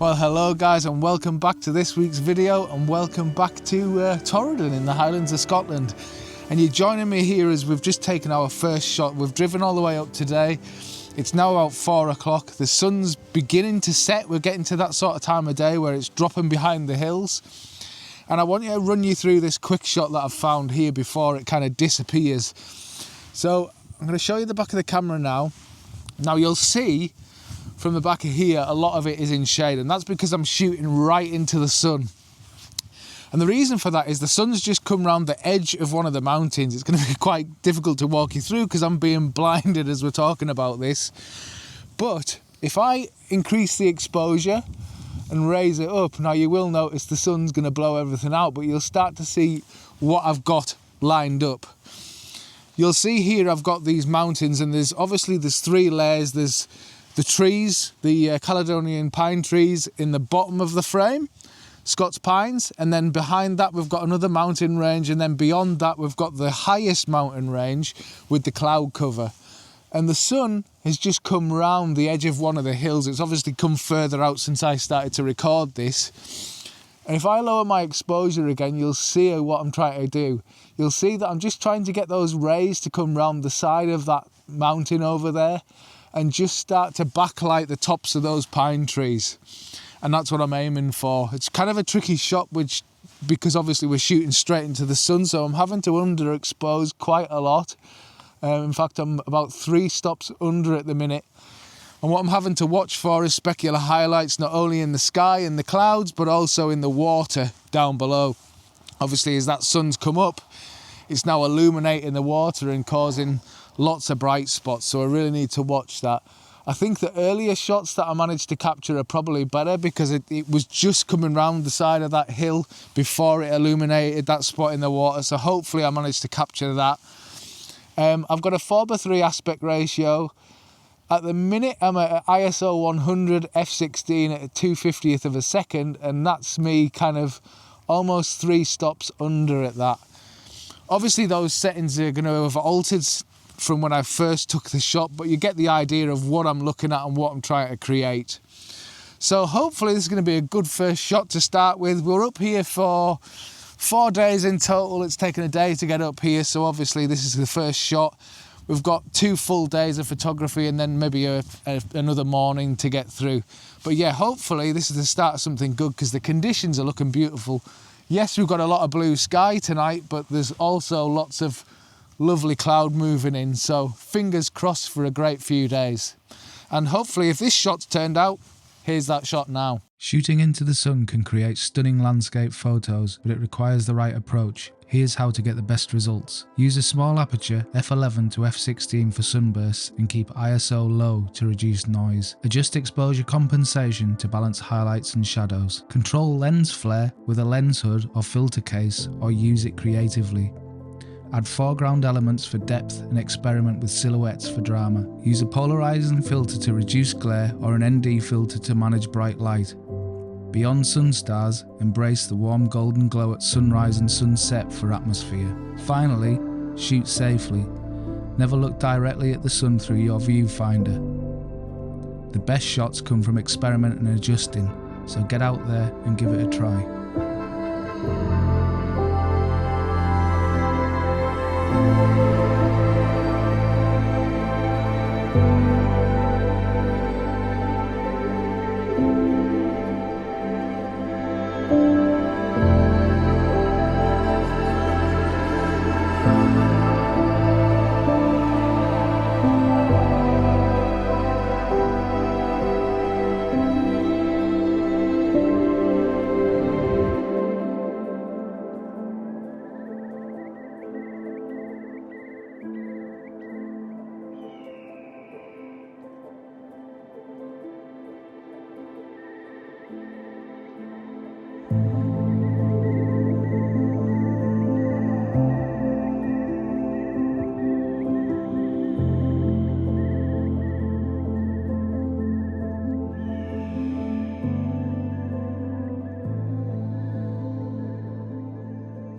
Well, hello guys, and welcome back to this week's video, and welcome back to Torridon in the Highlands of Scotland. And you're joining me here as we've just taken our first shot. We've driven all the way up today. It's now about 4 o'clock. The sun's beginning to set. We're getting to that sort of time of day where it's dropping behind the hills. And I want to run you through this quick shot that I've found here before it kind of disappears. So I'm going to show you the back of the camera now. Now you'll see from the back of here, a lot of it is in shade, and that's because I'm shooting right into the sun. And the reason for that is the sun's just come round the edge of one of the mountains. It's going to be quite difficult to walk you through because I'm being blinded as we're talking about this. But if I increase the exposure and raise it up, now you will notice the sun's going to blow everything out, but you'll start to see what I've got lined up. You'll see here I've got these mountains, and there's three layers. There's the trees, the Caledonian pine trees in the bottom of the frame, Scots pines, and then behind that we've got another mountain range, and then beyond that we've got the highest mountain range with the cloud cover. And the sun has just come round the edge of one of the hills. It's obviously come further out since I started to record this. And if I lower my exposure again, you'll see what I'm trying to do. You'll see that I'm just trying to get those rays to come round the side of that mountain over there and just start to backlight the tops of those pine trees. And that's what I'm aiming for. It's kind of a tricky shot, because obviously we're shooting straight into the sun, so I'm having to underexpose quite a lot. In fact, I'm about 3 stops under at the minute. And what I'm having to watch for is specular highlights, not only in the sky and the clouds, but also in the water down below. Obviously, as that sun's come up, it's now illuminating the water and causing lots of bright spots, so I really need to watch that. I think the earlier shots that I managed to capture are probably better because it was just coming round the side of that hill before it illuminated that spot in the water, so hopefully I managed to capture that. I've got a 4:3 aspect ratio. At the minute I'm at ISO 100 f16 at a 2/50th of a second, and that's me kind of almost 3 stops under at that. Obviously those settings are going to have altered from when I first took the shot, but you get the idea of what I'm looking at and what I'm trying to create. So hopefully this is going to be a good first shot to start with. We're up here for 4 days in total. It's taken a day to get up here, so obviously this is the first shot. We've got 2 full days of photography and then maybe another morning to get through. But yeah, hopefully this is the start of something good because the conditions are looking beautiful. Yes, we've got a lot of blue sky tonight, but there's also lots of lovely cloud moving in, so fingers crossed for a great few days. And hopefully if this shot's turned out, here's that shot now. Shooting into the sun can create stunning landscape photos, but it requires the right approach. Here's how to get the best results. Use a small aperture, f11 to f16 for sunbursts, and keep ISO low to reduce noise. Adjust exposure compensation to balance highlights and shadows. Control lens flare with a lens hood or filter case, or use it creatively. Add foreground elements for depth and experiment with silhouettes for drama. Use a polarizing filter to reduce glare or an ND filter to manage bright light. Beyond sunstars, embrace the warm golden glow at sunrise and sunset for atmosphere. Finally, shoot safely. Never look directly at the sun through your viewfinder. The best shots come from experimenting and adjusting, so get out there and give it a try.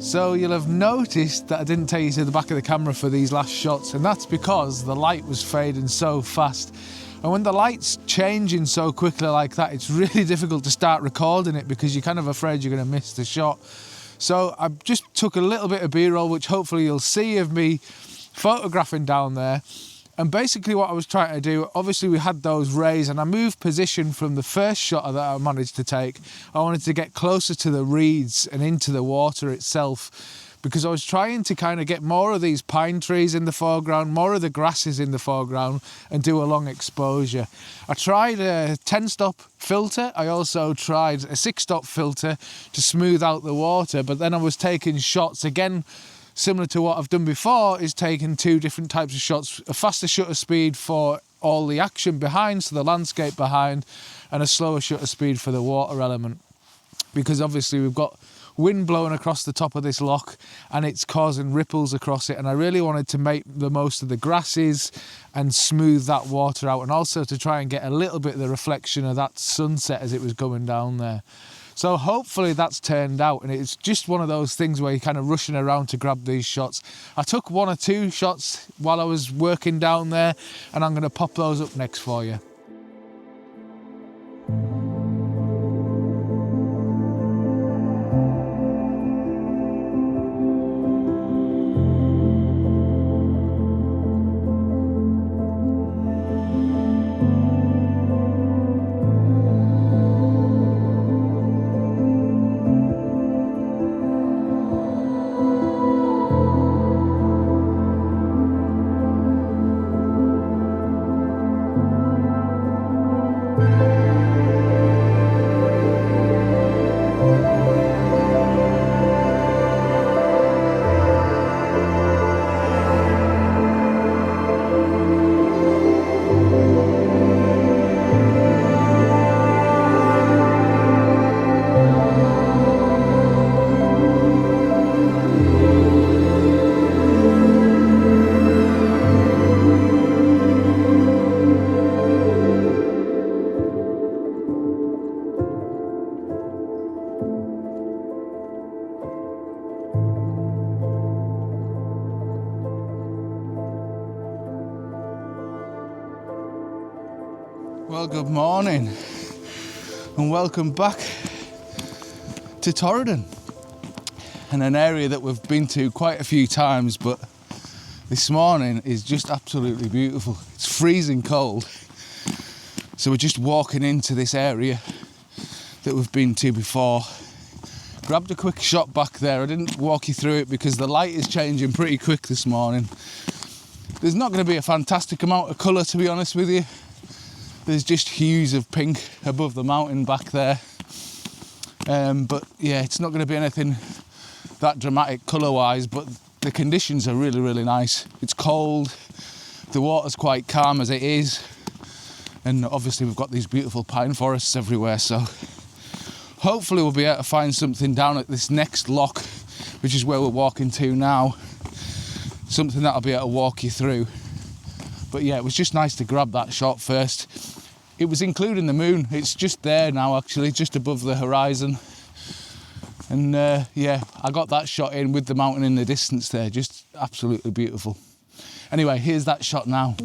So you'll have noticed that I didn't take you to the back of the camera for these last shots, and that's because the light was fading so fast. And when the light's changing so quickly like that, it's really difficult to start recording it because you're kind of afraid you're going to miss the shot. So I just took a little bit of B-roll, which hopefully you'll see of me photographing down there. And basically what I was trying to do, obviously we had those rays, and I moved position from the first shot that I managed to take. I wanted to get closer to the reeds and into the water itself, because I was trying to kind of get more of these pine trees in the foreground, more of the grasses in the foreground, and do a long exposure. I tried a 10-stop filter. I also tried a 6-stop filter to smooth out the water, but then I was taking shots again, similar to what I've done before, is taking two different types of shots: a faster shutter speed for all the action behind, so the landscape behind, and a slower shutter speed for the water element. Because obviously we've got wind blowing across the top of this loch and it's causing ripples across it, and I really wanted to make the most of the grasses and smooth that water out, and also to try and get a little bit of the reflection of that sunset as it was going down there. So hopefully that's turned out, and it's just one of those things where you're kind of rushing around to grab these shots. I took 1 or 2 shots while I was working down there, and I'm going to pop those up next for you. Well, good morning and welcome back to Torridon, and an area that we've been to quite a few times, but this morning is just absolutely beautiful. It's freezing cold, so we're just walking into this area that we've been to before. Grabbed a quick shot back there. I didn't walk you through it because the light is changing pretty quick this morning. There's not going to be a fantastic amount of colour, to be honest with you. There's just hues of pink above the mountain back there. But yeah, it's not going to be anything that dramatic colour-wise, but the conditions are really, really nice. It's cold, the water's quite calm as it is, and obviously we've got these beautiful pine forests everywhere, so hopefully we'll be able to find something down at this next loch, which is where we're walking to now. Something that I'll be able to walk you through. But yeah, it was just nice to grab that shot first. It was including the moon. It's just there now, actually, just above the horizon. And yeah, I got that shot in with the mountain in the distance there. Just absolutely beautiful. Anyway, here's that shot now.